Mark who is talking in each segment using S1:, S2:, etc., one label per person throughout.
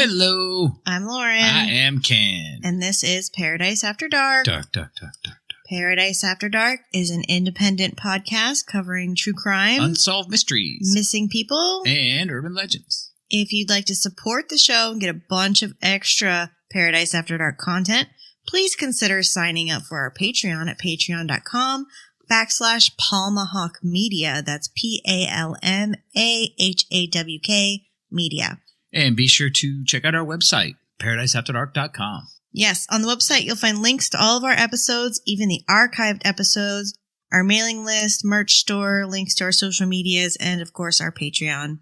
S1: Hello.
S2: I'm Lauren.
S1: I am Ken.
S2: And this is Paradise After Dark.
S1: Dark.
S2: Paradise After Dark is an independent podcast covering true crime,
S1: Unsolved mysteries,
S2: missing people,
S1: and urban legends.
S2: If you'd like to support the show and get a bunch of extra Paradise After Dark content, please consider signing up for our Patreon at patreon.com/Palmahawk Media. That's PALMAHAWK Media.
S1: And be sure to check out our website, paradiseafterdark.com.
S2: Yes, on the website you'll find links to all of our episodes, even the archived episodes, our mailing list, merch store, links to our social medias, and of course our Patreon.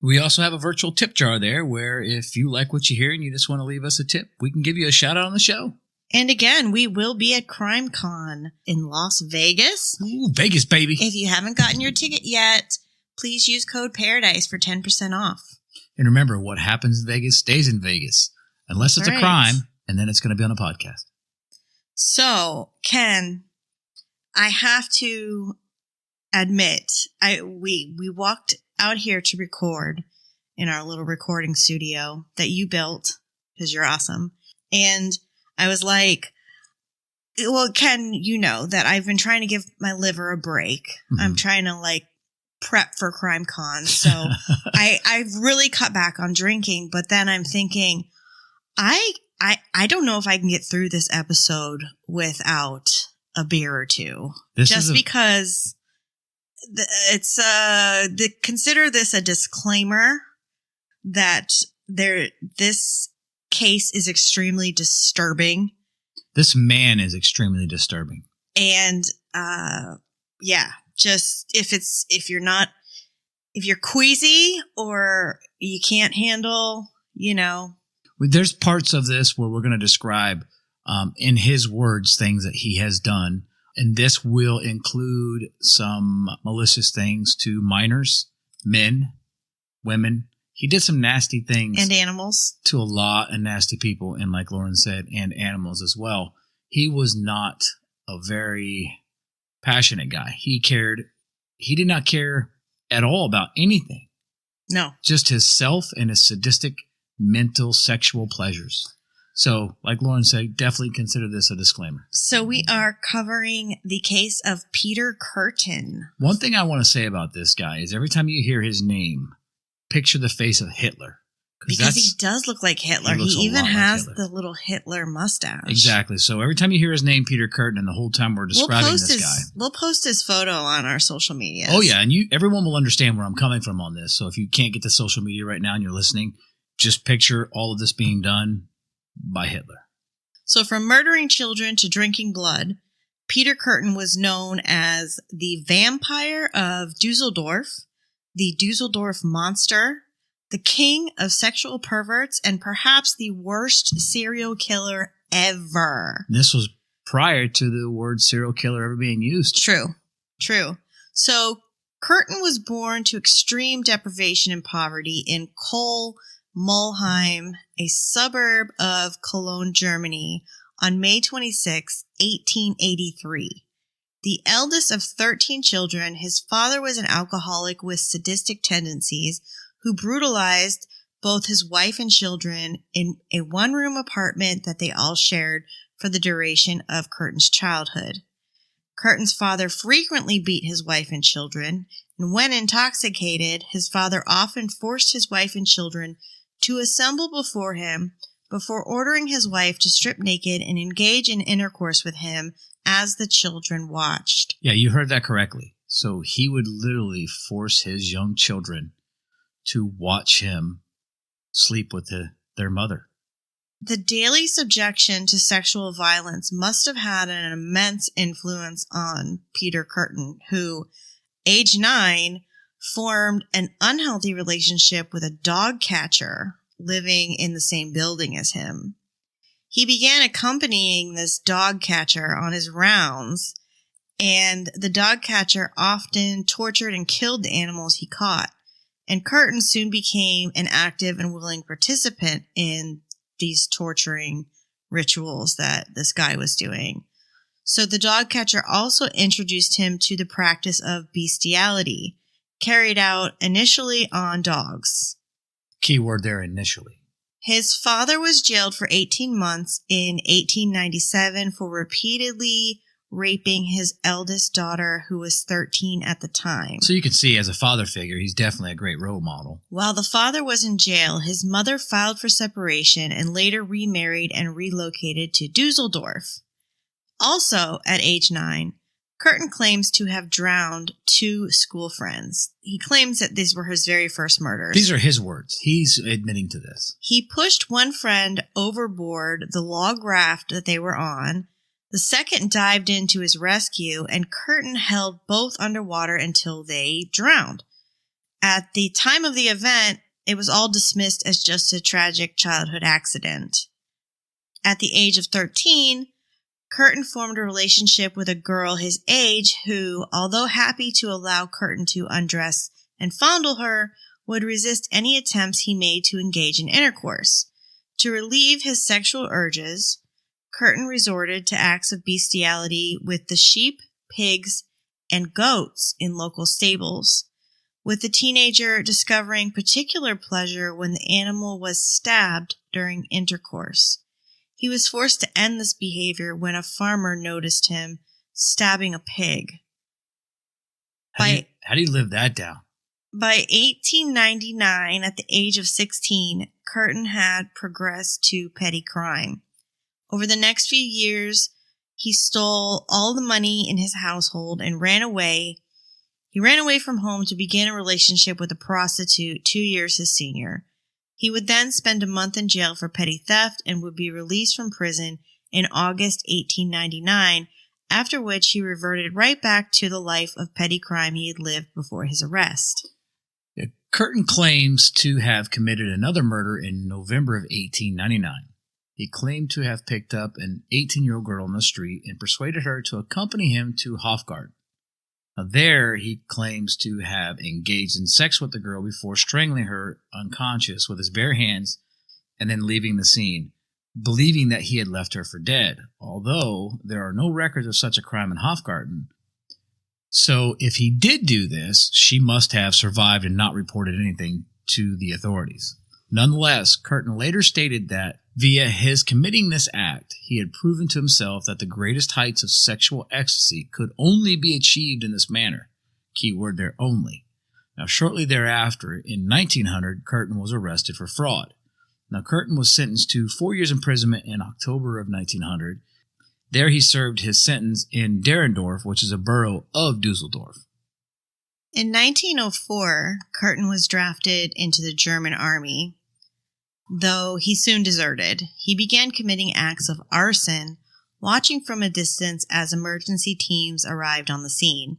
S1: We also have a virtual tip jar there where if you like what you hear and you just want to leave us a tip, we can give you a shout out on the show.
S2: And again, we will be at CrimeCon in Las Vegas.
S1: Ooh, Vegas, baby.
S2: If you haven't gotten your ticket yet, please use code PARADISE for 10% off.
S1: And remember, what happens in Vegas stays in Vegas. Unless it's a crime, and then it's going to be on a podcast.
S2: So, Ken, I have to admit, we walked out here to record in our little recording studio that you built, because you're awesome. And I was like, well, Ken, you know that I've been trying to give my liver a break. Mm-hmm. I'm trying to prep for CrimeCon. So I've really cut back on drinking, but then I'm thinking, I don't know if I can get through this episode without a beer or two. Because it's consider this a disclaimer that this case is extremely disturbing.
S1: This man is extremely disturbing.
S2: And just if you're queasy or you can't handle,
S1: There's parts of this where we're going to describe, in his words, things that he has done. And this will include some malicious things to minors, men, women. He did some nasty things.
S2: And animals. To
S1: a lot of nasty people. And like Lauren said, and animals as well. He was not a very passionate guy. He did not care at all about anything.
S2: No.
S1: Just his self and his sadistic mental sexual pleasures. So, like Lauren said, definitely consider this a disclaimer.
S2: So we are covering the case of Peter Kürten.
S1: One thing I want to say about this guy is every time you hear his name, picture the face of Hitler.
S2: Because he does look like Hitler. He even has the little Hitler mustache.
S1: Exactly. So every time you hear his name, Peter Kürten, and the whole time we're describing this guy.
S2: We'll post his photo on our social media.
S1: Oh, yeah. And everyone will understand where I'm coming from on this. So if you can't get to social media right now and you're listening, just picture all of this being done by Hitler.
S2: So from murdering children to drinking blood, Peter Kürten was known as the Vampire of Dusseldorf, the Dusseldorf Monster, the king of sexual perverts, and perhaps the worst serial killer ever.
S1: This was prior to the word serial killer ever being used.
S2: True. So Kürten was born to extreme deprivation and poverty in Mulheim, a suburb of Cologne, Germany, on May 26, 1883. The eldest of 13 children, his father was an alcoholic with sadistic tendencies who brutalized both his wife and children in a one-room apartment that they all shared for the duration of Kürten's childhood. Kürten's father frequently beat his wife and children, and when intoxicated, his father often forced his wife and children to assemble before him before ordering his wife to strip naked and engage in intercourse with him as the children watched.
S1: Yeah, you heard that correctly. So he would literally force his young children to watch him sleep with their mother.
S2: The daily subjection to sexual violence must have had an immense influence on Peter Kürten, who, age 9, formed an unhealthy relationship with a dog catcher living in the same building as him. He began accompanying this dog catcher on his rounds, and the dog catcher often tortured and killed the animals he caught. And Kürten soon became an active and willing participant in these torturing rituals that this guy was doing. So the dog catcher also introduced him to the practice of bestiality, carried out initially on dogs.
S1: Key word there, initially.
S2: His father was jailed for 18 months in 1897 for repeatedly raping his eldest daughter, who was 13 at the time.
S1: So you can see, as a father figure, he's definitely a great role model.
S2: While the father was in jail, his mother filed for separation and later remarried and relocated to Dusseldorf. Also, at age 9, Kürten claims to have drowned 2 school friends. He claims that these were his very first murders.
S1: These are his words. He's admitting to this.
S2: He pushed one friend overboard the log raft that they were on. The second dived in to his rescue, and Kürten held both underwater until they drowned. At the time of the event, it was all dismissed as just a tragic childhood accident. At the age of 13, Kürten formed a relationship with a girl his age who, although happy to allow Kürten to undress and fondle her, would resist any attempts he made to engage in intercourse. To relieve his sexual urges, Kürten resorted to acts of bestiality with the sheep, pigs, and goats in local stables, with the teenager discovering particular pleasure when the animal was stabbed during intercourse. He was forced to end this behavior when a farmer noticed him stabbing a pig.
S1: How do you live that down?
S2: By 1899, at the age of 16, Kürten had progressed to petty crime. Over the next few years, he stole all the money in his household and ran away. He ran away from home to begin a relationship with a prostitute 2 years his senior. He would then spend a month in jail for petty theft and would be released from prison in August 1899, after which he reverted right back to the life of petty crime he had lived before his arrest.
S1: Kürten claims to have committed another murder in November of 1899. He claimed to have picked up an 18-year-old girl on the street and persuaded her to accompany him to Hofgard. Now there, he claims to have engaged in sex with the girl before strangling her unconscious with his bare hands and then leaving the scene, believing that he had left her for dead, although there are no records of such a crime in Hofgarten. So if he did do this, she must have survived and not reported anything to the authorities. Nonetheless, Kürten later stated that via his committing this act, he had proven to himself that the greatest heights of sexual ecstasy could only be achieved in this manner. Keyword there, only. Now, shortly thereafter, in 1900, Kürten was arrested for fraud. Now, Kürten was sentenced to 4 years imprisonment in October of 1900. There he served his sentence in Derendorf, which is a borough of Dusseldorf.
S2: In 1904, Kürten was drafted into the German army, though he soon deserted. He began committing acts of arson, watching from a distance as emergency teams arrived on the scene.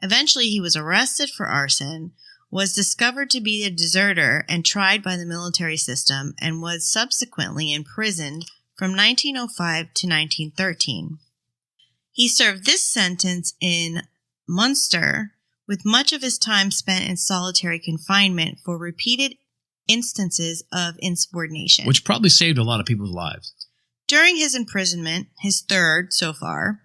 S2: Eventually, he was arrested for arson, was discovered to be a deserter and tried by the military system, and was subsequently imprisoned from 1905 to 1913. He served this sentence in Munster, with much of his time spent in solitary confinement for repeated instances of insubordination.
S1: Which probably saved a lot of people's lives.
S2: During his imprisonment, his third so far,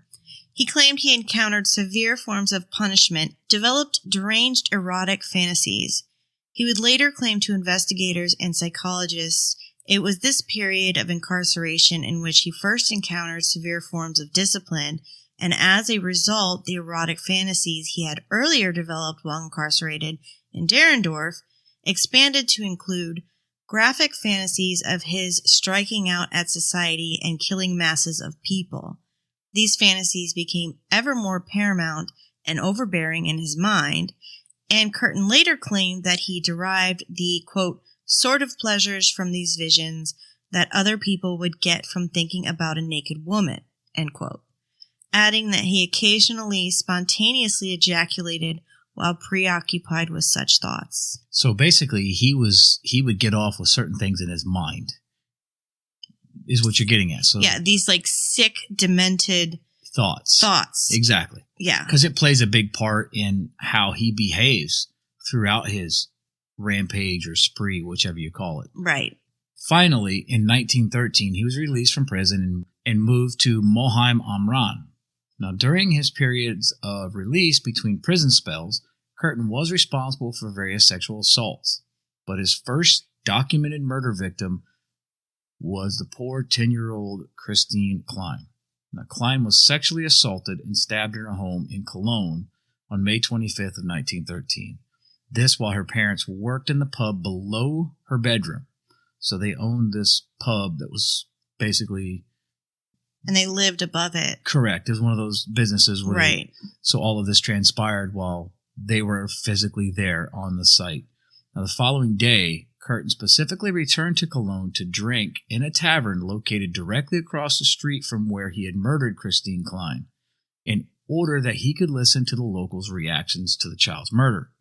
S2: he claimed he encountered severe forms of punishment, developed deranged erotic fantasies. He would later claim to investigators and psychologists it was this period of incarceration in which he first encountered severe forms of discipline, and as a result, the erotic fantasies he had earlier developed while incarcerated in Derendorf expanded to include graphic fantasies of his striking out at society and killing masses of people. These fantasies became ever more paramount and overbearing in his mind, and Kürten later claimed that he derived the, quote, sort of pleasures from these visions that other people would get from thinking about a naked woman, end quote, adding that he occasionally spontaneously ejaculated while preoccupied with such thoughts.
S1: So basically, he would get off with certain things in his mind, is what you're getting at. So
S2: yeah, these like sick, demented thoughts.
S1: Exactly.
S2: Yeah.
S1: Because it plays a big part in how he behaves throughout his rampage or spree, whichever you call it.
S2: Right.
S1: Finally, in 1913, he was released from prison and moved to Moheim am Rhein. Now, during his periods of release between prison spells, Kürten was responsible for various sexual assaults, but his first documented murder victim was the poor 10-year-old Christine Klein. Now, Klein was sexually assaulted and stabbed in her home in Cologne on May 25th of 1913. This while her parents worked in the pub below her bedroom. So they owned this pub that was basically...
S2: And they lived above it.
S1: Correct. It was one of those businesses where...
S2: Right.
S1: So all of this transpired while they were physically there on the site. Now, the following day, Kürten specifically returned to Cologne to drink in a tavern located directly across the street from where he had murdered Christine Klein, in order that he could listen to the locals' reactions to the child's murder.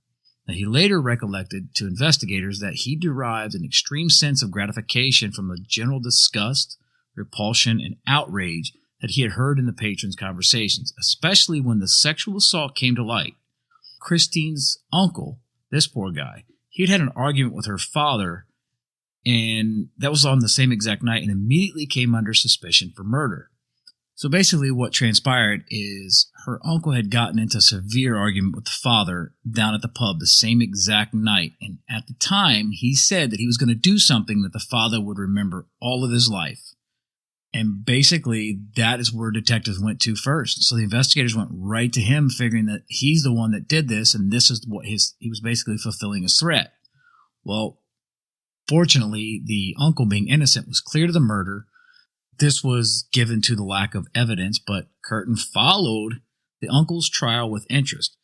S1: Now, he later recollected to investigators that he derived an extreme sense of gratification from the general disgust, repulsion, and outrage that he had heard in the patrons' conversations, especially when the sexual assault came to light. Christine's uncle, this poor guy, he'd had an argument with her father, and that was on the same exact night, and immediately came under suspicion for murder. So basically what transpired is her uncle had gotten into a severe argument with the father down at the pub the same exact night, and at the time he said that he was going to do something that the father would remember all of his life. And basically that is where detectives went to first. So the investigators went right to him, figuring that he's the one that did this, and this is what he was basically fulfilling his threat. Well, fortunately, the uncle, being innocent, was cleared of the murder. This was given to the lack of evidence, but Kürten followed the uncle's trial with interest,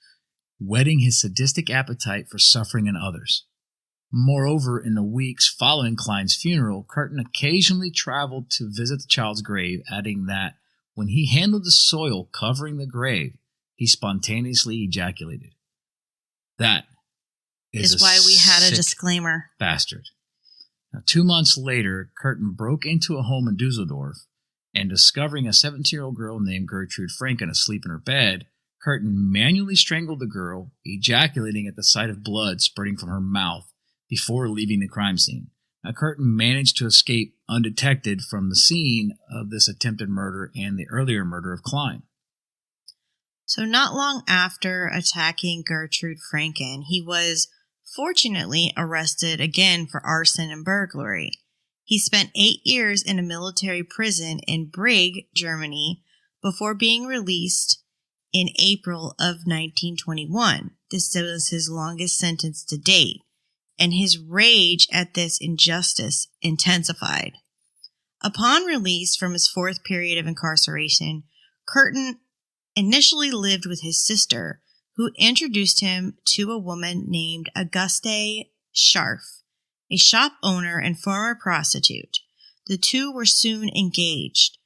S1: whetting his sadistic appetite for suffering in others. Moreover, in the weeks following Klein's funeral, Kürten occasionally traveled to visit the child's grave, adding that when he handled the soil covering the grave, he spontaneously ejaculated. That is
S2: why we had a disclaimer.
S1: Bastard. Now, 2 months later, Kürten broke into a home in Dusseldorf, and discovering a 17-year-old girl named Gertrude Franken asleep in her bed, Kürten manually strangled the girl, ejaculating at the sight of blood spurting from her mouth before leaving the crime scene. Now, Kürten managed to escape undetected from the scene of this attempted murder and the earlier murder of Klein.
S2: So not long after attacking Gertrude Franken, he was fortunately arrested again for arson and burglary. He spent 8 years in a military prison in Brig, Germany, before being released in April of 1921. This was his longest sentence to date, and his rage at this injustice intensified. Upon release from his 4th period of incarceration, Kürten initially lived with his sister, who introduced him to a woman named Auguste Scharf, a shop owner and former prostitute. The two were soon engaged.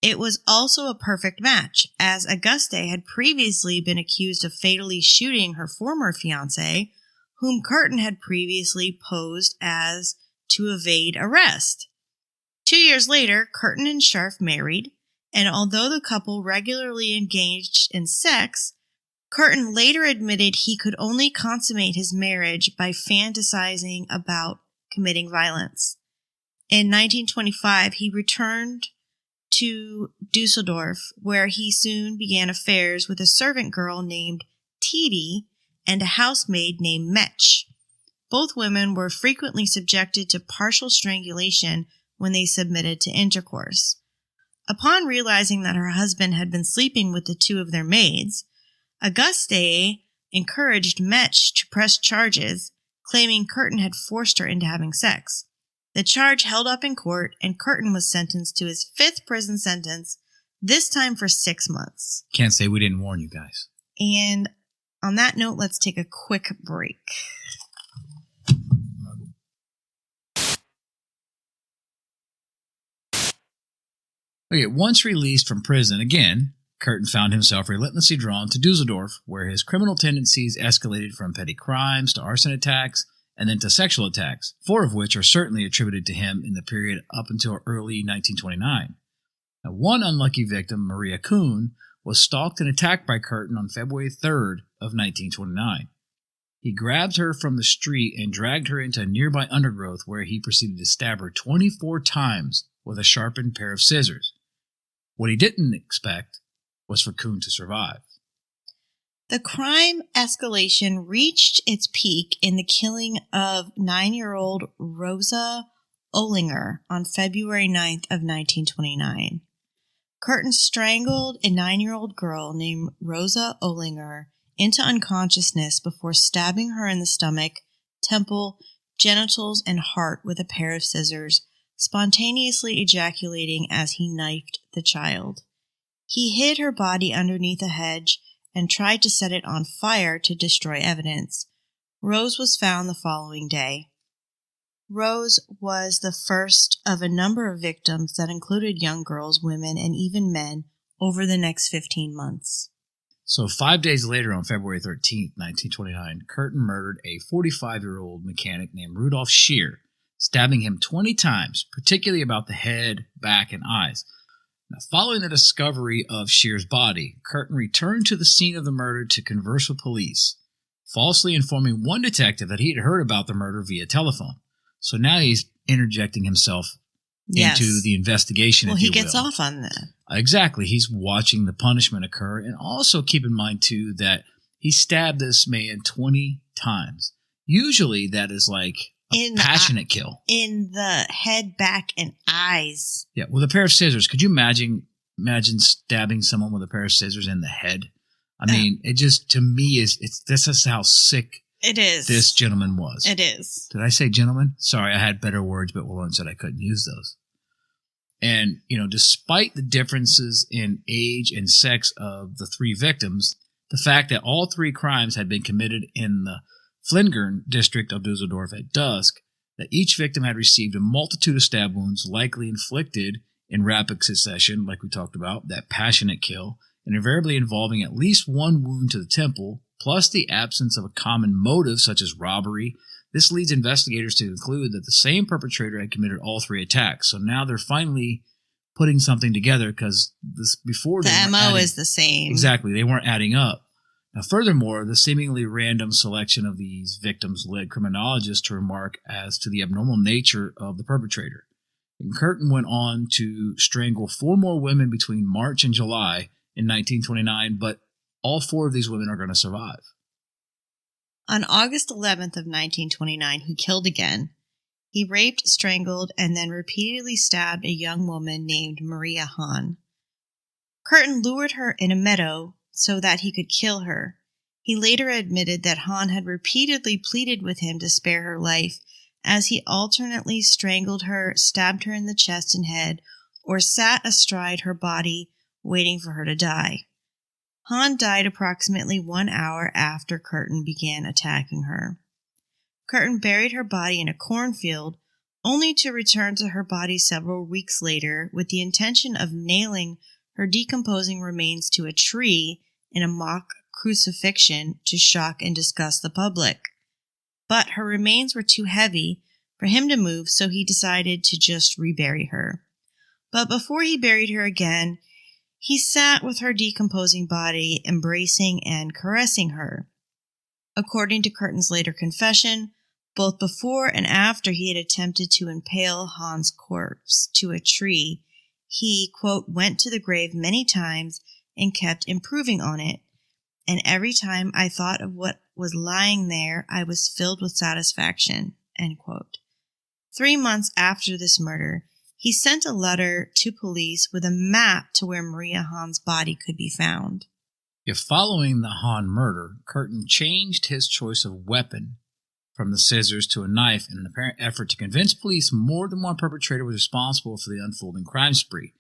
S2: It was also a perfect match, as Auguste had previously been accused of fatally shooting her former fiancé, whom Kürten had previously posed as to evade arrest. 2 years later, Kürten and Scharf married, and although the couple regularly engaged in sex, Kürten later admitted he could only consummate his marriage by fantasizing about committing violence. In 1925, he returned to Dusseldorf, where he soon began affairs with a servant girl named Titi and a housemaid named Metsch. Both women were frequently subjected to partial strangulation when they submitted to intercourse. Upon realizing that her husband had been sleeping with the two of their maids, Auguste encouraged Metsch to press charges, claiming Kürten had forced her into having sex. The charge held up in court, and Kürten was sentenced to his 5th prison sentence, this time for 6 months.
S1: Can't say we didn't warn you guys.
S2: And on that note, let's take a quick break.
S1: Okay, once released from prison again, Kürten found himself relentlessly drawn to Dusseldorf, where his criminal tendencies escalated from petty crimes to arson attacks and then to sexual attacks, 4 of which are certainly attributed to him in the period up until early 1929. Now, one unlucky victim, Maria Kuhn, was stalked and attacked by Kürten on February 3rd of 1929. He grabbed her from the street and dragged her into a nearby undergrowth where he proceeded to stab her 24 times with a sharpened pair of scissors. What he didn't expect was for Kuhn to survive.
S2: The crime escalation reached its peak in the killing of 9-year-old Rosa Ollinger on February 9th of 1929. Kürten strangled a 9-year-old girl named Rosa Ollinger into unconsciousness before stabbing her in the stomach, temple, genitals, and heart with a pair of scissors, spontaneously ejaculating as he knifed the child. He hid her body underneath a hedge and tried to set it on fire to destroy evidence. Rose was found the following day. Rose was the first of a number of victims that included young girls, women, and even men over the next 15 months.
S1: So 5 days later, on February 13th, 1929, Kürten murdered a 45-year-old mechanic named Rudolf Scheer, stabbing him 20 times, particularly about the head, back, and eyes. Now, following the discovery of Scheer's body, Kürten returned to the scene of the murder to converse with police, falsely informing one detective that he had heard about the murder via telephone. So now he's interjecting himself into the investigation.
S2: Well, he gets off on that.
S1: Exactly. He's watching the punishment occur. And also keep in mind, too, that he stabbed this man 20 times. Usually that is like a passionate kill. In
S2: the head, back, and eyes.
S1: Yeah, with a pair of scissors. Could you imagine stabbing someone with a pair of scissors in the head? I mean, it just, to me, this is how sick
S2: it is.
S1: This gentleman was.
S2: It is.
S1: Did I say gentleman? Sorry, I had better words, but Lauren said I couldn't use those. And, despite the differences in age and sex of the three victims, the fact that all three crimes had been committed in the Flingern district of Dusseldorf at dusk, that each victim had received a multitude of stab wounds likely inflicted in rapid succession, like we talked about, that passionate kill, and invariably involving at least one wound to the temple, plus the absence of a common motive such as robbery. This leads investigators to conclude that the same perpetrator had committed all three attacks. So now they're finally putting something together because before
S2: the MO is the same.
S1: Exactly. They weren't adding up. Now, furthermore, the seemingly random selection of these victims led criminologists to remark as to the abnormal nature of the perpetrator. And Kürten went on to strangle 4 more women between March and July in 1929, but all 4 of these women are going to survive.
S2: On August 11th of 1929, he killed again. He raped, strangled, and then repeatedly stabbed a young woman named Maria Hahn. Kürten lured her in a meadow so that he could kill her. He later admitted that Hahn had repeatedly pleaded with him to spare her life, as he alternately strangled her, stabbed her in the chest and head, or sat astride her body waiting for her to die. Hahn died approximately 1 hour after Kürten began attacking her. Kürten buried her body in a cornfield, only to return to her body several weeks later with the intention of nailing her decomposing remains to a tree in a mock crucifixion to shock and disgust the public. But her remains were too heavy for him to move, so he decided to just rebury her. But before he buried her again, he sat with her decomposing body, embracing and caressing her. According to Kürten's later confession, both before and after he had attempted to impale Hahn's corpse to a tree, he, quote, went to the grave many times and kept improving on it. And every time I thought of what was lying there, I was filled with satisfaction, end quote. 3 months after this murder, he sent a letter to police with a map to where Maria Hahn's body could be found.
S1: If following the Hahn murder, Kürten changed his choice of weapon from the scissors to a knife in an apparent effort to convince police more than one perpetrator was responsible for the unfolding crime spree.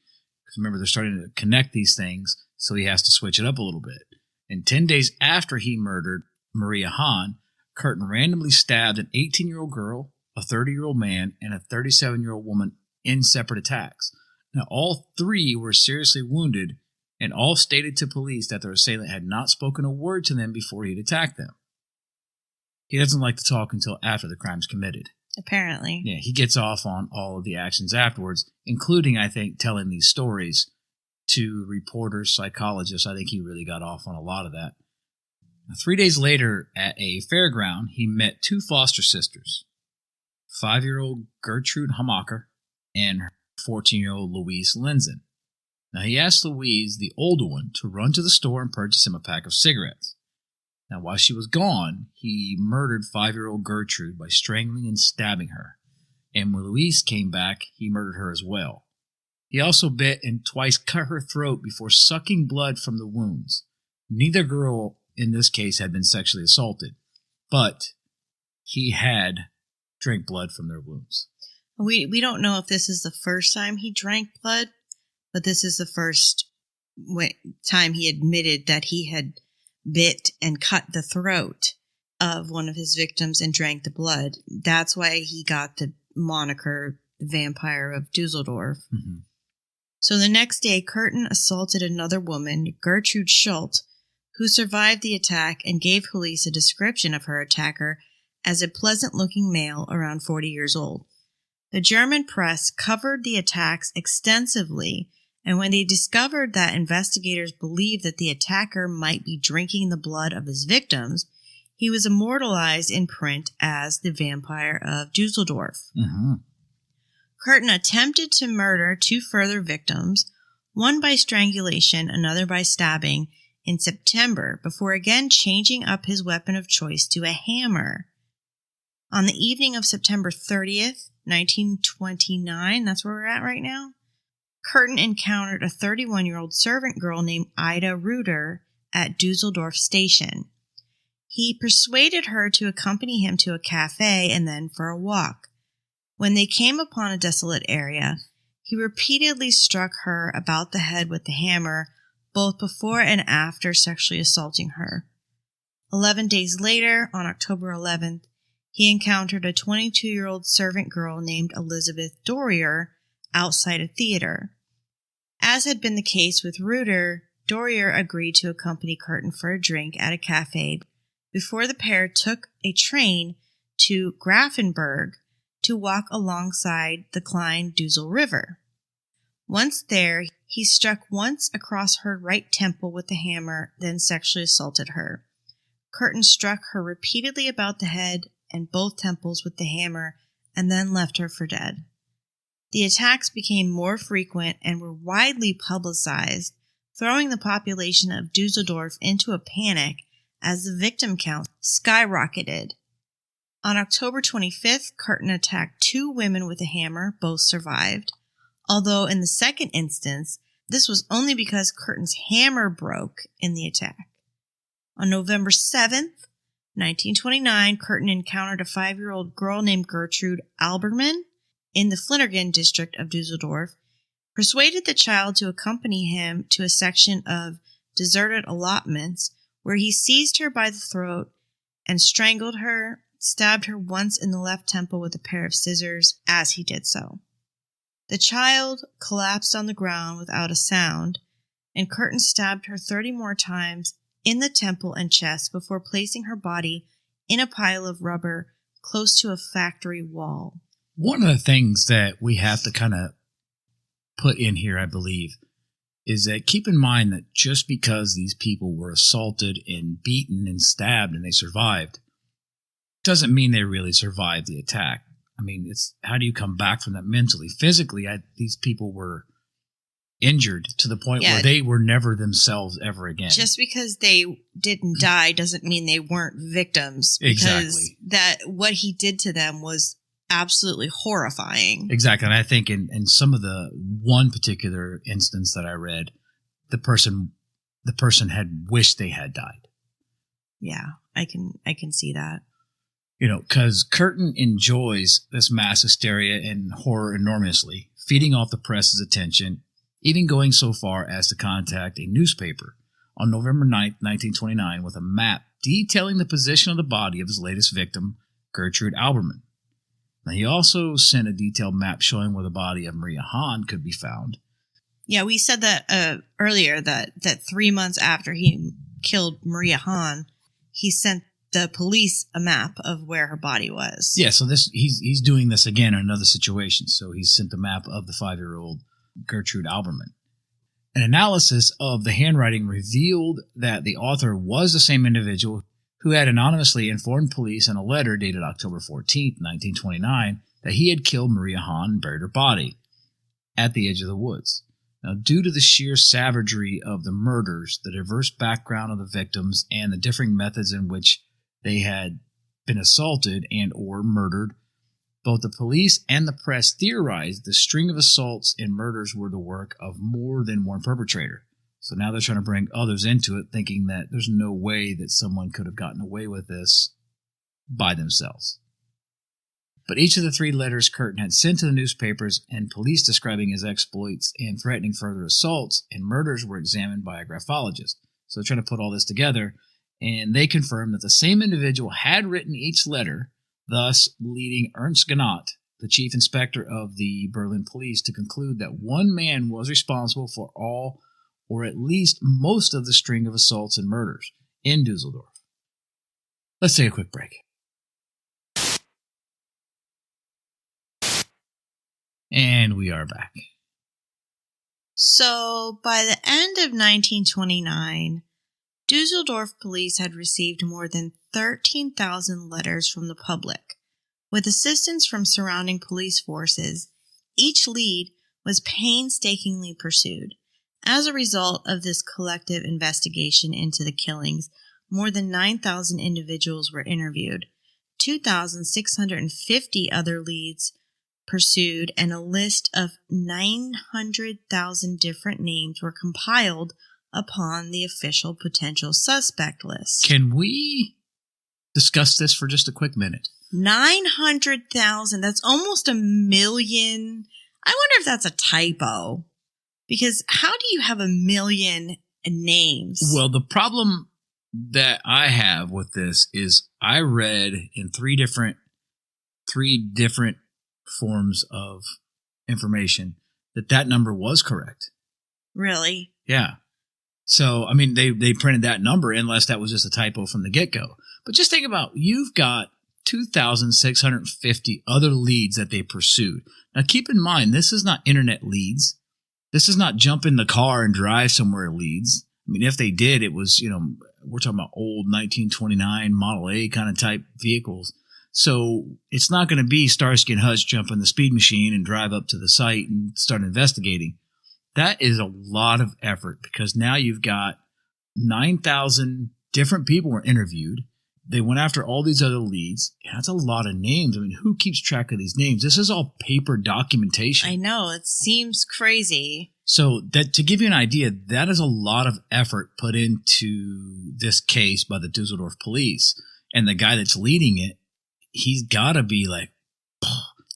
S1: Because remember, they're starting to connect these things, so he has to switch it up a little bit. And 10 days after he murdered Maria Hahn, Kürten randomly stabbed an 18-year-old girl, a 30-year-old man, and a 37-year-old woman in separate attacks. Now, all 3 were seriously wounded, and all stated to police that their assailant had not spoken a word to them before he had attacked them. He doesn't like to talk until after the crime's committed.
S2: Apparently.
S1: Yeah, he gets off on all of the actions afterwards, including, I think, telling these stories to reporters, psychologists. I think he really got off on a lot of that. Now, 3 days later, at a fairground, he met 2 foster sisters, 5-year-old Gertrude Hamacher and her 14-year-old Louise Linzen. Now, he asked Louise, the older one, to run to the store and purchase him a pack of cigarettes. Now, while she was gone, he murdered 5-year-old Gertrude by strangling and stabbing her. and when Louise came back, he murdered her as well. He also bit and twice cut her throat before sucking blood from the wounds. Neither girl in this case had been sexually assaulted, but he had drank blood from their wounds.
S2: We don't know if this is the first time he drank blood, but this is the first time he admitted that he had bit and cut the throat of one of his victims and drank the blood. That's why he got the moniker Vampire of Dusseldorf.
S1: Mm-hmm.
S2: So the next day, Kürten assaulted another woman, Gertrude Schultz, who survived the attack and gave police a description of her attacker as a pleasant-looking male around 40 years old. The German press covered the attacks extensively, and when they discovered that investigators believed that the attacker might be drinking the blood of his victims, he was immortalized in print as the Vampire of Dusseldorf.
S1: Mm-hmm.
S2: Kürten attempted to murder two further victims, one by strangulation, another by stabbing, in September, before again changing up his weapon of choice to a hammer. On the evening of September 30th, 1929, that's where we're at right now, Kürten encountered a 31-year-old servant girl named Ida Reuter at Dusseldorf Station. He persuaded her to accompany him to a cafe and then for a walk. When they came upon a desolate area, he repeatedly struck her about the head with the hammer, both before and after sexually assaulting her. 11 days later, on October 11th, he encountered a 22-year-old servant girl named Elizabeth Dorier outside a theater. As had been the case with Reuter, Dorier agreed to accompany Kürten for a drink at a cafe before the pair took a train to Grafenberg to walk alongside the Klein-Dussel River. Once there, he struck once across her right temple with the hammer, then sexually assaulted her. Kürten struck her repeatedly about the head and both temples with the hammer, and then left her for dead. The attacks became more frequent and were widely publicized, throwing the population of Dusseldorf into a panic as the victim count skyrocketed. On October 25th, Kürten attacked two women with a hammer. Both survived, although in the second instance, this was only because Kürten's hammer broke in the attack. On November 7th, 1929, Kürten encountered a 5-year-old girl named Gertrude Albermann in the Flinteringen district of Dusseldorf, persuaded the child to accompany him to a section of deserted allotments where he seized her by the throat and strangled her, stabbed her once in the left temple with a pair of scissors as he did so. The child collapsed on the ground without a sound, and Kürten stabbed her 30 more times in the temple and chest before placing her body in a pile of rubber close to a factory wall.
S1: One of the things that we have to kind of put in here, I believe, is that keep in mind that just because these people were assaulted and beaten and stabbed and they survived, doesn't mean they really survived the attack. I mean, it's how do you come back from that mentally? Physically, these people were injured to the point where they were never themselves ever again.
S2: Just because they didn't die doesn't mean they weren't victims. Because that what he did to them was absolutely horrifying.
S1: Exactly. And I think in some of the one particular instance that I read, the person had wished they had died.
S2: Yeah, I can see that.
S1: You know, because Kürten enjoys this mass hysteria and horror enormously, feeding off the press's attention, even going so far as to contact a newspaper on November 9th, 1929, with a map detailing the position of the body of his latest victim, Gertrude Albermann. Now, he also sent a detailed map showing where the body of Maria Hahn could be found.
S2: Yeah, we said that earlier, that 3 months after he killed Maria Hahn, he sent the police a map of where her body was.
S1: Yeah, so he's doing this again in another situation. So he sent the map of the 5-year-old Gertrude Albermann. An analysis of the handwriting revealed that the author was the same individual who had anonymously informed police in a letter dated October 14, 1929, that he had killed Maria Hahn and buried her body at the edge of the woods. Now, due to the sheer savagery of the murders, the diverse background of the victims, and the differing methods in which they had been assaulted and or murdered, Both the police and the press theorized the string of assaults and murders were the work of more than one perpetrator. So now they're trying to bring others into it, thinking that there's no way that someone could have gotten away with this by themselves. But each of the 3 letters Kürten had sent to the newspapers and police describing his exploits and threatening further assaults and murders were examined by a graphologist. So they're trying to put all this together, and they confirmed that the same individual had written each letter, thus leading Ernst Gnott, the chief inspector of the Berlin police, to conclude that one man was responsible for all or at least most of the string of assaults and murders in Dusseldorf. Let's take a quick break. And we are back.
S2: So, by the end of 1929, Dusseldorf police had received more than 13,000 letters from the public. With assistance from surrounding police forces, each lead was painstakingly pursued. As a result of this collective investigation into the killings, more than 9,000 individuals were interviewed, 2,650 other leads pursued, and a list of 900,000 different names were compiled upon the official potential suspect list.
S1: Can we discuss this for just a quick minute?
S2: 900,000. That's almost 1 million. I wonder if that's a typo. Because how do you have 1 million names?
S1: Well, the problem that I have with this is I read in three different forms of information that number was correct.
S2: Really?
S1: Yeah. So, I mean, they printed that number unless that was just a typo from the get-go. But just think about, you've got 2,650 other leads that they pursued. Now, keep in mind, this is not internet leads. This is not jump in the car and drive somewhere leads. I mean, if they did, it was, we're talking about old 1929 Model A kind of type vehicles. So it's not going to be Starsky and Hutch jump in the speed machine and drive up to the site and start investigating. That is a lot of effort because now you've got 9,000 different people were interviewed. They went after all these other leads. That's a lot of names. I mean, who keeps track of these names? This is all paper documentation.
S2: I know. It seems crazy.
S1: So that to give you an idea, that is a lot of effort put into this case by the Dusseldorf police. And the guy that's leading it, he's got to be like,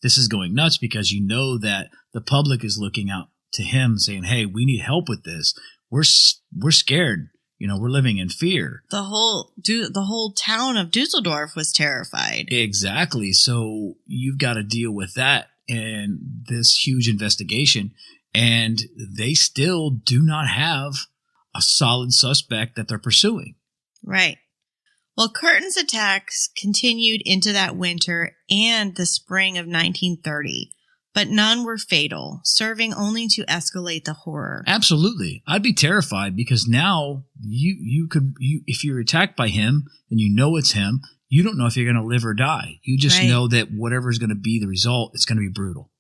S1: this is going nuts because you know that the public is looking out to him saying, hey, we need help with this. We're scared. We're living in fear.
S2: The whole town of Dusseldorf was terrified.
S1: Exactly. So you've got to deal with that and this huge investigation. And they still do not have a solid suspect that they're pursuing.
S2: Right. Well, Kürten's attacks continued into that winter and the spring of 1930, but none were fatal, serving only to escalate the horror.
S1: Absolutely. I'd be terrified because now you if you're attacked by him and you know it's him, you don't know if you're going to live or die. You just know that whatever is going to be the result, it's going to be brutal.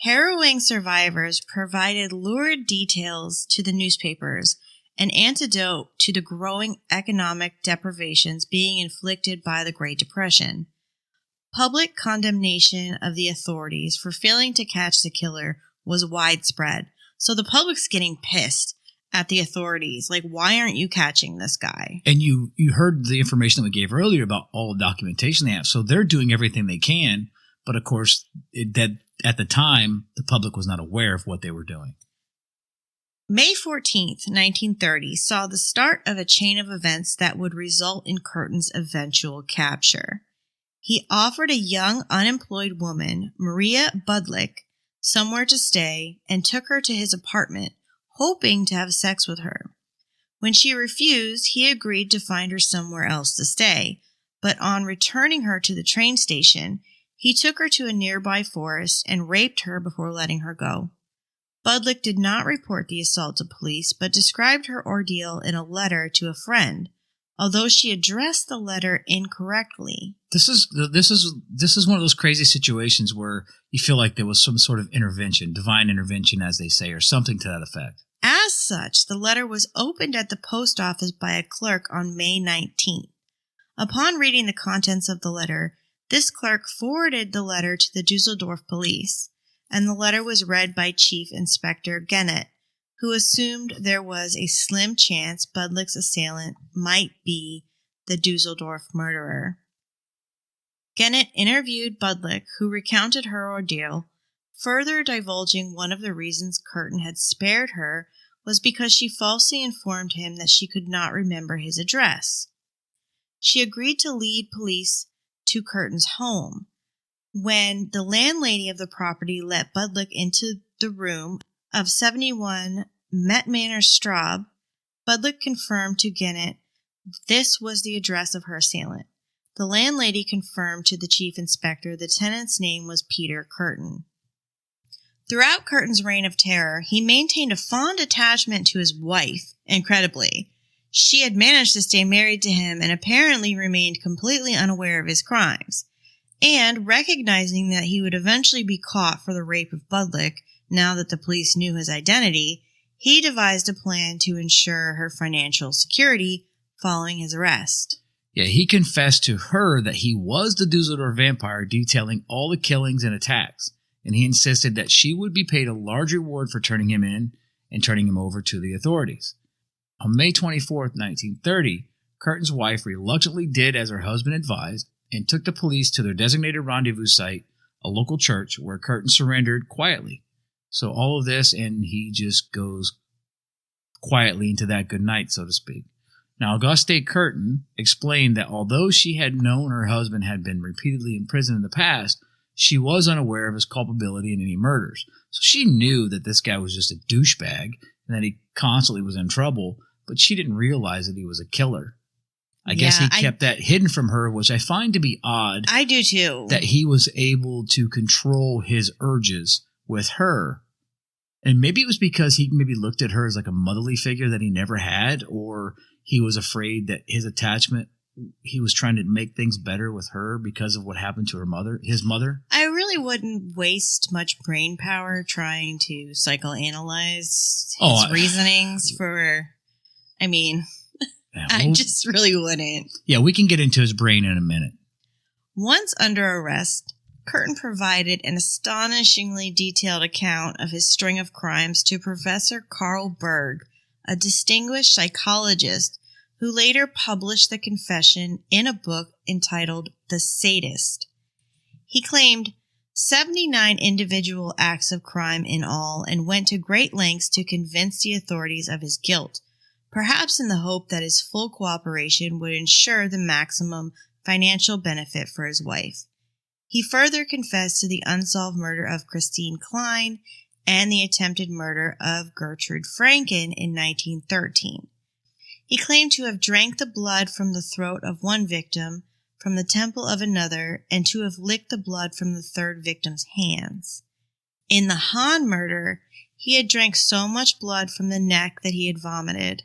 S2: Harrowing survivors provided lurid details to the newspapers, an antidote to the growing economic deprivations being inflicted by the Great Depression. Public condemnation of the authorities for failing to catch the killer was widespread, so the public's getting pissed at the authorities. Like, why aren't you catching this guy?
S1: And you heard the information that we gave earlier about all the documentation they have, so they're doing everything they can, but of course, at the time, the public was not aware of what they were doing.
S2: May 14th, 1930 saw the start of a chain of events that would result in Kürten's eventual capture. He offered a young, unemployed woman, Maria Budlick, somewhere to stay and took her to his apartment, hoping to have sex with her. When she refused, he agreed to find her somewhere else to stay, but on returning her to the train station, he took her to a nearby forest and raped her before letting her go. Budlick did not report the assault to police, but described her ordeal in a letter to a friend, although she addressed the letter incorrectly.
S1: This is one of those crazy situations where you feel like there was some sort of intervention, divine intervention, as they say, or something to that effect.
S2: As such, the letter was opened at the post office by a clerk on May 19th. Upon reading the contents of the letter, This clerk forwarded the letter to the Dusseldorf police, and the letter was read by Chief Inspector Gennett, who assumed there was a slim chance Budlick's assailant might be the Dusseldorf murderer. Gennett interviewed Budlick, who recounted her ordeal, further divulging one of the reasons Kürten had spared her was because she falsely informed him that she could not remember his address. She agreed to lead police to Kürten's home. When the landlady of the property let Budlick into the room of 71 Met Manor Straub, Budlick confirmed to Gennett this was the address of her assailant. The landlady confirmed to the chief inspector the tenant's name was Peter Kürten. Throughout Kürten's reign of terror, he maintained a fond attachment to his wife, incredibly. She had managed to stay married to him and apparently remained completely unaware of his crimes. And, recognizing that he would eventually be caught for the rape of Budlick, now that the police knew his identity, he devised a plan to ensure her financial security following his arrest.
S1: Yeah, he confessed to her that he was the Dusseldorf vampire detailing all the killings and attacks, and he insisted that she would be paid a large reward for turning him in and turning him over to the authorities. On May 24, 1930, Kürten's wife reluctantly did as her husband advised and took the police to their designated rendezvous site, a local church, where Kürten surrendered quietly. So all of this, and he just goes quietly into that good night, so to speak. Now, Auguste Kürten explained that although she had known her husband had been repeatedly imprisoned in the past, she was unaware of his culpability in any murders. So she knew that this guy was just a douchebag and that he constantly was in trouble, but she didn't realize that he was a killer. I guess he kept that hidden from her, which I find to be odd.
S2: I do too.
S1: That he was able to control his urges with her. And maybe it was because he maybe looked at her as like a motherly figure that he never had, or he was afraid that his attachment, he was trying to make things better with her because of what happened to his mother.
S2: I really wouldn't waste much brain power trying to psychoanalyze his reasonings for, I just really wouldn't.
S1: Yeah, we can get into his brain in a minute.
S2: Once under arrest, Kürten provided an astonishingly detailed account of his string of crimes to Professor Carl Berg, a distinguished psychologist who later published the confession in a book entitled The Sadist. He claimed 79 individual acts of crime in all and went to great lengths to convince the authorities of his guilt, perhaps in the hope that his full cooperation would ensure the maximum financial benefit for his wife. He further confessed to the unsolved murder of Christine Klein and the attempted murder of Gertrude Franken in 1913. He claimed to have drank the blood from the throat of one victim, from the temple of another, and to have licked the blood from the third victim's hands. In the Hahn murder, he had drank so much blood from the neck that he had vomited.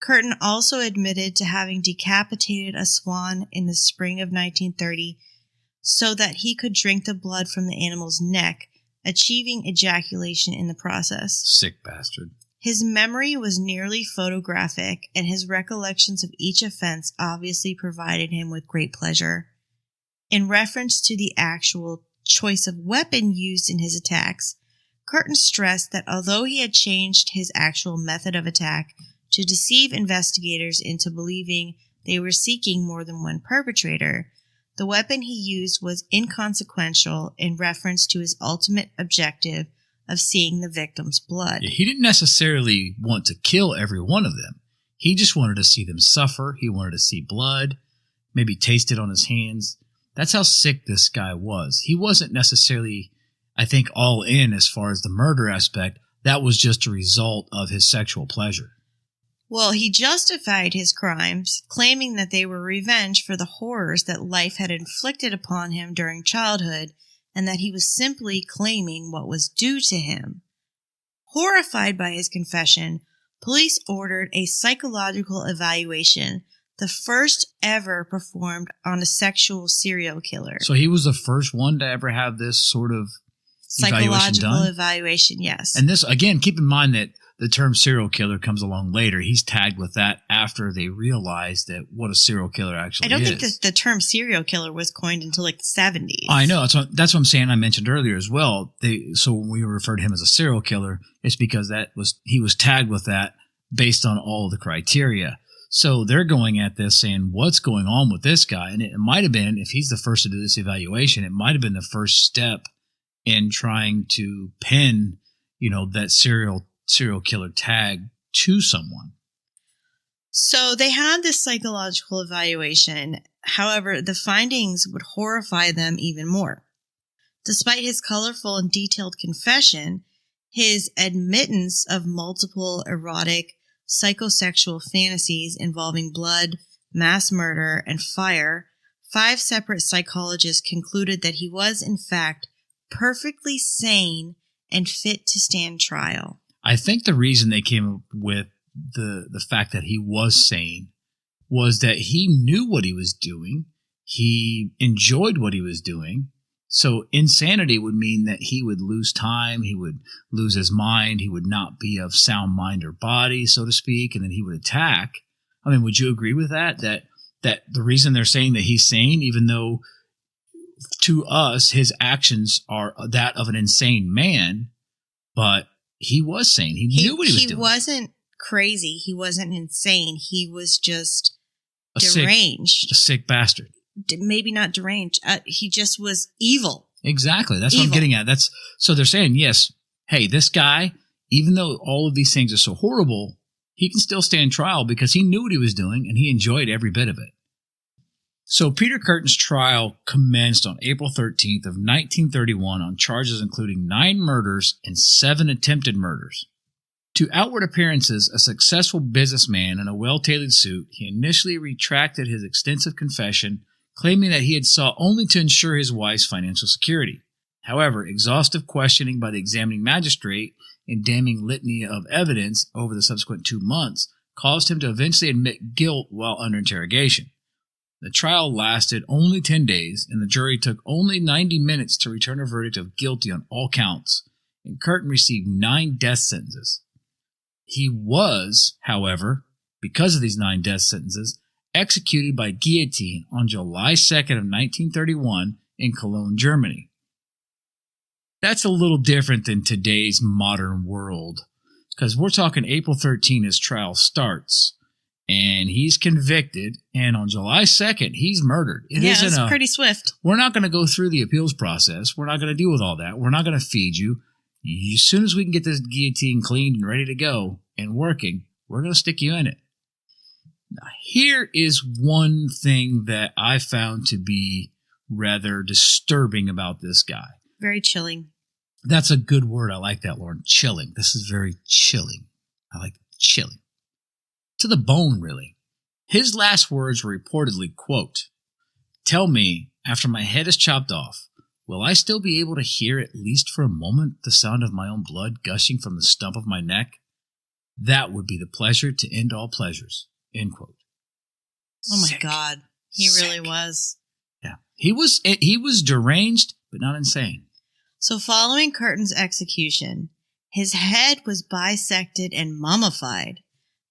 S2: Kürten also admitted to having decapitated a swan in the spring of 1930 so that he could drink the blood from the animal's neck, achieving ejaculation in the process.
S1: Sick bastard.
S2: His memory was nearly photographic, and his recollections of each offense obviously provided him with great pleasure. In reference to the actual choice of weapon used in his attacks, Kürten stressed that although he had changed his actual method of attack to deceive investigators into believing they were seeking more than one perpetrator, the weapon he used was inconsequential in reference to his ultimate objective of seeing the victim's blood.
S1: Yeah, he didn't necessarily want to kill every one of them. He just wanted to see them suffer. He wanted to see blood, maybe taste it on his hands. That's how sick this guy was. He wasn't necessarily, I think, all in as far as the murder aspect. That was just a result of his sexual pleasure.
S2: Well, he justified his crimes, claiming that they were revenge for the horrors that life had inflicted upon him during childhood, and that he was simply claiming what was due to him. Horrified by his confession, police ordered a psychological evaluation, the first ever performed on a sexual serial killer.
S1: So he was the first one to ever have this sort of
S2: psychological evaluation, yes.
S1: And this, again, keep in mind that the term serial killer comes along later. He's tagged with that after they realize that what a serial killer actually is.
S2: I don't think that the term serial killer was coined until like the 70s.
S1: I know. That's what I'm saying. I mentioned earlier as well. So when we refer to him as a serial killer, it's because he was tagged with that based on all of the criteria. So they're going at this saying, what's going on with this guy? And it might have been, if he's the first to do this evaluation, it might have been the first step in trying to pin, that serial killer tag to someone.
S2: So they had this psychological evaluation. However, the findings would horrify them even more. Despite his colorful and detailed confession, his admittance of multiple erotic psychosexual fantasies involving blood, mass murder, and fire, 5 separate psychologists concluded that he was, in fact, perfectly sane and fit to stand trial.
S1: I think the reason they came up with the fact that he was sane was that he knew what he was doing. He enjoyed what he was doing. So insanity would mean that he would lose time, he would lose his mind, he would not be of sound mind or body, so to speak, and then he would attack. I mean, would you agree with that? That the reason they're saying that he's sane, even though to us his actions are that of an insane man, but he was sane. He knew what he was doing.
S2: He wasn't crazy. He wasn't insane. He was just deranged.
S1: A sick bastard.
S2: Maybe not deranged. He just was evil.
S1: Exactly. That's what I'm getting at. So they're saying, yes, hey, this guy, even though all of these things are so horrible, he can still stand trial because he knew what he was doing and he enjoyed every bit of it. So Peter Kürten's trial commenced on April 13th of 1931 on charges including 9 murders and 7 attempted murders. To outward appearances, a successful businessman in a well-tailored suit, he initially retracted his extensive confession, claiming that he had sought only to ensure his wife's financial security. However, exhaustive questioning by the examining magistrate and damning litany of evidence over the subsequent 2 months caused him to eventually admit guilt while under interrogation. The trial lasted only 10 days, and the jury took only 90 minutes to return a verdict of guilty on all counts, and Kürten received 9 death sentences. He was, however, because of these 9 death sentences, executed by guillotine on July 2nd of 1931 in Cologne, Germany. That's a little different than today's modern world, because we're talking April 13 his trial starts, and he's convicted, and on July 2nd, he's murdered.
S2: It's pretty swift.
S1: We're not going to go through the appeals process. We're not going to deal with all that. We're not going to feed you. As soon as we can get this guillotine cleaned and ready to go and working, we're going to stick you in it. Now, here is one thing that I found to be rather disturbing about this guy.
S2: Very chilling.
S1: That's a good word. I like that, Lauren. Chilling. This is very chilling. I like chilling. To the bone, really. His last words were reportedly, quote, "Tell me, after my head is chopped off, will I still be able to hear at least for a moment the sound of my own blood gushing from the stump of my neck? That would be the pleasure to end all pleasures." End quote.
S2: Oh my God. He really was.
S1: Yeah. He was deranged, but not insane.
S2: So following Kürten's execution, his head was bisected and mummified.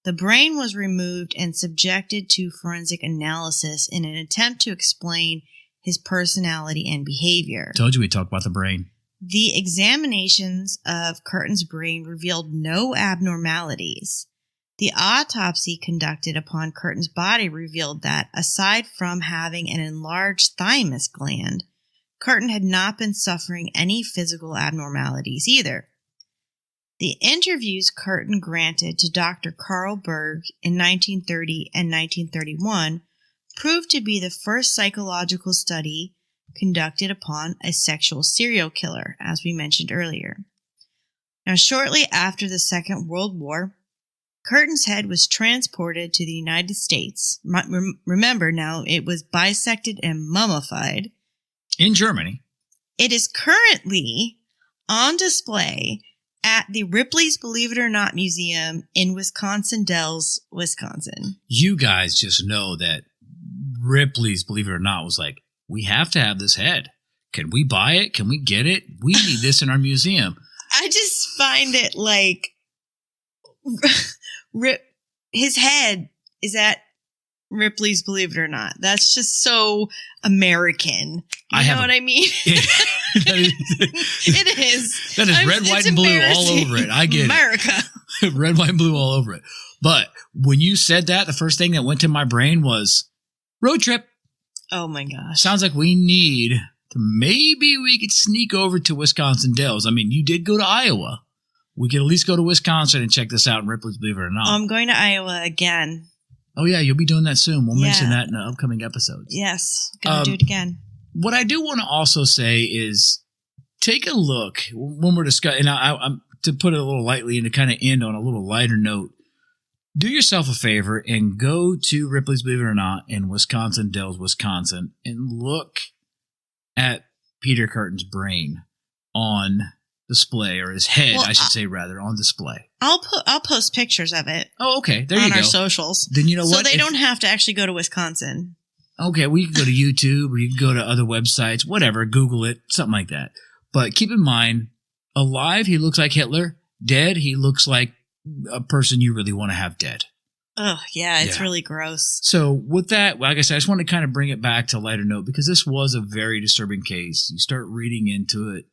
S2: The brain was removed and subjected to forensic analysis in an attempt to explain his personality and behavior.
S1: Told you we'd talk about the brain.
S2: The examinations of Kürten's brain revealed no abnormalities. The autopsy conducted upon Kürten's body revealed that, aside from having an enlarged thymus gland, Kürten had not been suffering any physical abnormalities either. The interviews Kürten granted to Dr. Carl Berg in 1930 and 1931 proved to be the first psychological study conducted upon a sexual serial killer, as we mentioned earlier. Now, shortly after the Second World War, Kürten's head was transported to the United States. Remember now, it was bisected and mummified.
S1: In Germany.
S2: It is currently on display at the Ripley's Believe It or Not Museum in Wisconsin Dells, Wisconsin.
S1: You guys just know that Ripley's Believe It or Not was like, we have to have this head. Can we buy it? Can we get it? We need this in our museum.
S2: I just find it like, his head is at Ripley's Believe It or Not. That's just so American. You know what I mean? It is.
S1: That is red, white, and blue all over it. I get
S2: America.
S1: it. Red, white, and blue all over it. But when you said that, the first thing that went to my brain was road trip.
S2: Oh my gosh.
S1: Sounds like we need to, maybe we could sneak over to Wisconsin Dells. I mean, you did go to Iowa. We could at least go to Wisconsin and check this out in Ripley's Believe It or Not.
S2: I'm going to Iowa again.
S1: Oh, yeah, you'll be doing that soon. We'll mention that in the upcoming episodes.
S2: Yes, going to do it again.
S1: What I do want to also say is take a look when we're discussing, and I'm to put it a little lightly and to kind of end on a little lighter note, do yourself a favor and go to Ripley's Believe It or Not in Wisconsin Dells, Wisconsin, and look at Peter Kürten's brain on display, or his head, I should say, rather, on display.
S2: I'll post pictures of it.
S1: Oh, okay. There you go.
S2: On our socials.
S1: Then you know what?
S2: So they don't have to actually go to Wisconsin.
S1: Okay, we can go to YouTube, or you can go to other websites, whatever, Google it, something like that. But keep in mind, alive, he looks like Hitler. Dead, he looks like a person you really want to have dead.
S2: Oh, yeah, it's really gross.
S1: So with that, like I said, I just want to kind of bring it back to a lighter note, because this was a very disturbing case. You start reading into it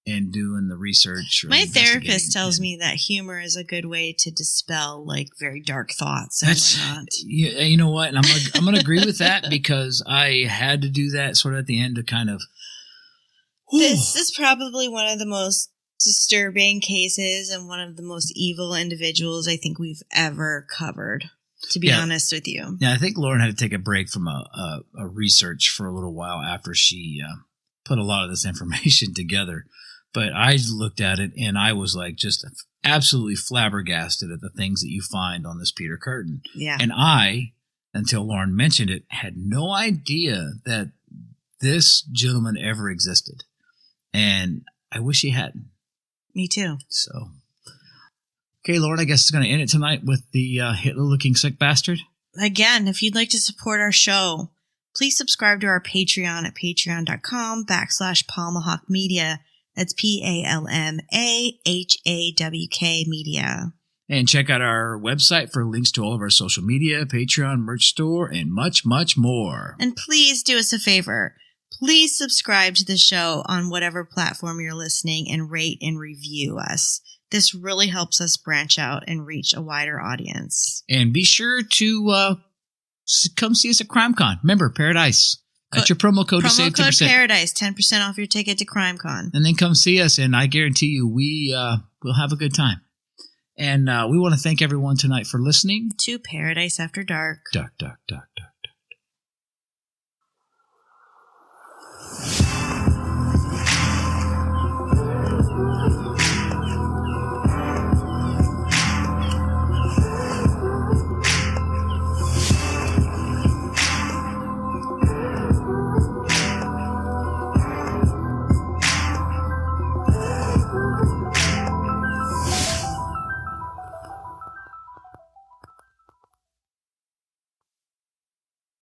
S1: and doing the research.
S2: My therapist tells me that humor is a good way to dispel like very dark thoughts and whatnot.
S1: You know what? And I'm going to agree with that, because I had to do that sort of at the end to kind of.
S2: This is probably one of the most disturbing cases and one of the most evil individuals I think we've ever covered, to be honest with you.
S1: Yeah, I think Lauren had to take a break from a research for a little while after she put a lot of this information together. But I looked at it and I was like just absolutely flabbergasted at the things that you find on this Peter Kürten.
S2: Yeah.
S1: And I, until Lauren mentioned it, had no idea that this gentleman ever existed. And I wish he hadn't.
S2: Me too.
S1: So, okay, Lauren, I guess it's going to end it tonight with the Hitler-looking sick bastard.
S2: Again, if you'd like to support our show, please subscribe to our Patreon at patreon.com/Palmahawk Media. That's PALMAHAWK Media.
S1: And check out our website for links to all of our social media, Patreon, merch store, and much, much more.
S2: And please do us a favor. Please subscribe to the show on whatever platform you're listening and rate and review us. This really helps us branch out and reach a wider audience.
S1: And be sure to come see us at CrimeCon. Remember, Paradise. That's your promo code to save 10%.
S2: Promo code Paradise, 10% off your ticket to CrimeCon.
S1: And then come see us, and I guarantee you we'll have a good time. And we want to thank everyone tonight for listening
S2: to Paradise After Dark.
S1: Dark, dark, dark, dark.